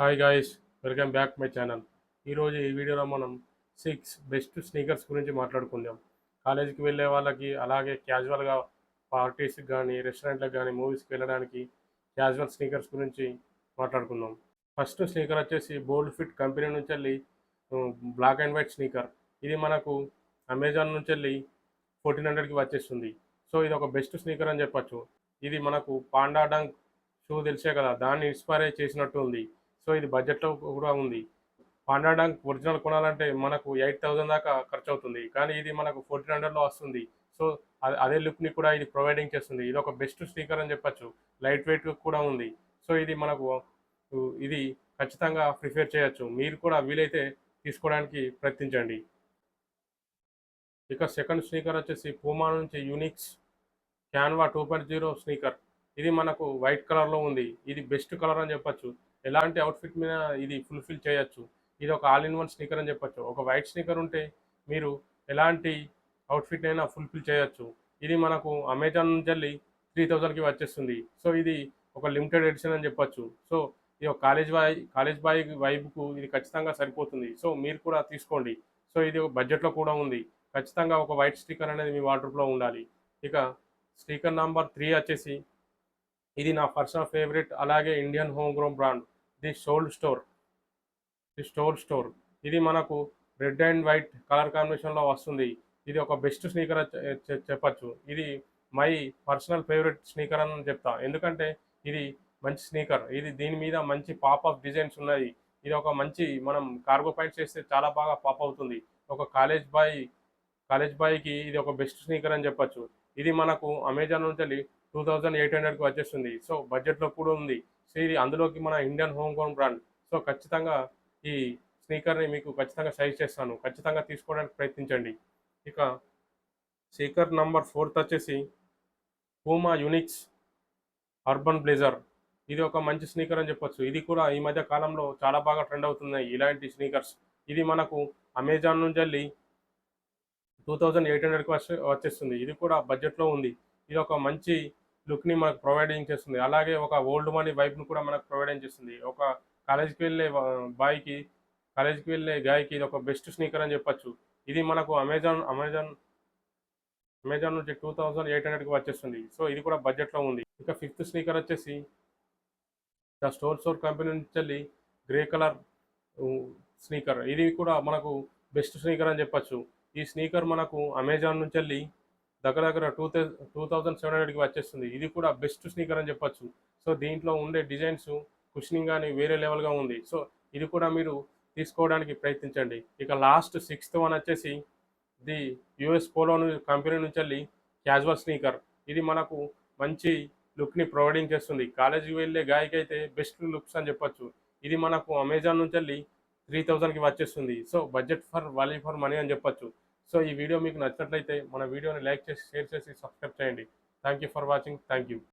Hi guys, welcome back my channel. ఈరోజు ఈ వీడియోలో మనం 6 బెస్ట్ స్నీకర్స్ గురించి మాట్లాడుకుందాం. కాలేజీకి వెళ్ళే వాళ్ళకి, అలాగే క్యాజువల్గా పార్టీస్కి కానీ, రెస్టారెంట్లకు కానీ, మూవీస్కి వెళ్ళడానికి క్యాజువల్ స్నీకర్స్ గురించి మాట్లాడుకుందాం. ఫస్ట్ స్నీకర్ వచ్చేసి బోల్డ్ ఫిట్ కంపెనీ నుంచి వెళ్ళి బ్లాక్ అండ్ వైట్ స్నీకర్. ఇది మనకు అమెజాన్ నుంచి వెళ్ళి 1400కి వచ్చేస్తుంది. సో ఇది ఒక బెస్ట్ స్నీకర్ అని చెప్పచ్చు. ఇది మనకు పాండా డంక్ షూ తెలిసే కదా, దాన్ని ఇన్స్పైర్ అయి చేసినట్టు ఉంది. సో ఇది బడ్జెట్లో కూడా ఉంది. పాండా డంక్ ఒరిజినల్ కొనాలంటే మనకు 8000 దాకా ఖర్చు అవుతుంది, కానీ ఇది మనకు 1400లో వస్తుంది. సో అదే లుక్ని కూడా ఇది ప్రొవైడింగ్ చేస్తుంది. ఇది ఒక బెస్ట్ స్నీకర్ అని చెప్పచ్చు. లైట్ వెయిట్ కూడా ఉంది. సో ఇది మనకు ఇది ఖచ్చితంగా ప్రిఫేర్ చేయొచ్చు. మీరు కూడా వీలైతే తీసుకోవడానికి ప్రయత్నించండి. ఇక సెకండ్ స్నీకర్ వచ్చేసి పూమా నుంచి యూనిక్స్ క్యాన్వా 2.0 స్నీకర్. ఇది మనకు వైట్ కలర్లో ఉంది. ఇది బెస్ట్ కలర్ అని చెప్పచ్చు. ఎలాంటి అవుట్ఫిట్ మీద ఇది ఫుల్ఫిల్ చేయొచ్చు. ఇది ఒక ఆల్ ఇన్ వన్ స్నీకర్ అని చెప్పచ్చు. ఒక వైట్ స్నీకర్ ఉంటే మీరు ఎలాంటి అవుట్ఫిట్ అయినా ఫుల్ఫిల్ చేయొచ్చు. ఇది మనకు అమెజాన్ నుంచి వెళ్ళి 3000కి వచ్చేస్తుంది. సో ఇది ఒక లిమిటెడ్ ఎడిషన్ అని చెప్పచ్చు. సో ఇది ఒక కాలేజ్ బాయ్ వైబ్కు ఇది ఖచ్చితంగా సరిపోతుంది. సో మీరు కూడా తీసుకోండి. సో ఇది ఒక బడ్జెట్లో కూడా ఉంది. ఖచ్చితంగా ఒక వైట్ స్టిక్కర్ అనేది మీ వార్డ్రోబ్లో ఉండాలి. ఇక స్టిక్కర్ నంబర్ 3 వచ్చేసి ఇది నా పర్సనల్ ఫేవరెట్, అలాగే Indian home grown brand the store. ఇది మనకు రెడ్ అండ్ వైట్ కలర్ కాంబినేషన్లో వస్తుంది. ఇది ఒక బెస్ట్ స్నీకర్ చెప్పచ్చు. ఇది మై పర్సనల్ ఫేవరెట్ స్నీకర్ అని చెప్తా. ఎందుకంటే ఇది మంచి స్నీకర్. ఇది దీని మీద మంచి పాపప్ డిజైన్స్ ఉన్నాయి. ఇది ఒక మంచి మనం కార్గో ప్యాంట్స్ చేస్తే చాలా బాగా పాప్ అవుతుంది. ఒక కాలేజ్ బాయ్కి ఇది ఒక బెస్ట్ స్నీకర్ అని చెప్పచ్చు. ఇది మనకు అమెజాన్ నుంచి 2800కి వచ్చేస్తుంది. సో బడ్జెట్లో కూడా ఉంది. సో ఇది అందులోకి మన Indian home grown brand. So ఖచ్చితంగా ఈ స్నీకర్ని మీకు ఖచ్చితంగా సజెస్ట్ చేస్తాను. ఖచ్చితంగా తీసుకోవడానికి ప్రయత్నించండి. ఇక స్నీకర్ నంబర్ 4 వచ్చేసి పూమా యూనిక్స్ అర్బన్ బ్లేజర్. ఇది ఒక మంచి స్నీకర్ అని చెప్పొచ్చు. ఇది కూడా ఈ మధ్య కాలంలో చాలా బాగా ట్రెండ్ అవుతున్నాయి ఇలాంటి స్నీకర్స్. ఇది మనకు అమెజాన్ నుంచి వెళ్ళి 2800కి వచ్చేస్తుంది. ఇది కూడా బడ్జెట్లో ఉంది. ఇది ఒక మంచి లుక్ని మనకు ప్రొవైడింగ్ చేస్తుంది. అలాగే ఒక ఓల్డ్ మనీ వైబ్ని కూడా మనకు ప్రొవైడింగ్ చేస్తుంది. ఒక కాలేజీకి వెళ్ళే బాయ్కి, కాలేజీకి వెళ్ళే గాయకి ఇది ఒక బెస్ట్ స్నీకర్ అని చెప్పచ్చు. ఇది మనకు అమెజాన్ నుంచి 2800కి వచ్చేస్తుంది. సో ఇది కూడా బడ్జెట్లో ఉంది. ఇక ఫిఫ్త్ స్నీకర్ వచ్చేసి ద స్టోర్ కంపెనీ నుంచి వెళ్ళి గ్రే కలర్ స్నీకర్. ఇది కూడా మనకు బెస్ట్ స్నీకర్ అని చెప్పచ్చు. ఈ స్నీకర్ మనకు అమెజాన్ నుంచి వెళ్ళి దగ్గర 2700కి వచ్చేస్తుంది. ఇది కూడా బెస్ట్ స్నీకర్ అని చెప్పచ్చు. సో దీంట్లో ఉండే డిజైన్స్, కుషనింగ్ కానీ వేరే లెవెల్గా ఉంది. సో ఇది కూడా మీరు తీసుకోవడానికి ప్రయత్నించండి. ఇక లాస్ట్ 6th వన్ వచ్చేసి ది యుఎస్ పోలో కంపెనీ నుంచి వెళ్ళి క్యాజువల్ స్నీకర్. ఇది మనకు మంచి లుక్ని ప్రొవైడింగ్ చేస్తుంది. కాలేజీకి వెళ్ళే గాయకి అయితే బెస్ట్ లుక్స్ అని చెప్పచ్చు. ఇది మనకు అమెజాన్ నుంచి వెళ్ళి 3000కి వచ్చేస్తుంది. So budget for value for money అని చెప్పచ్చు. సో ఈ వీడియో మీకు నచ్చినట్లయితే మన వీడియోని లైక్ చేసి, షేర్ చేసి, సబ్స్క్రైబ్ చేయండి. Thank you for watching. Thank you.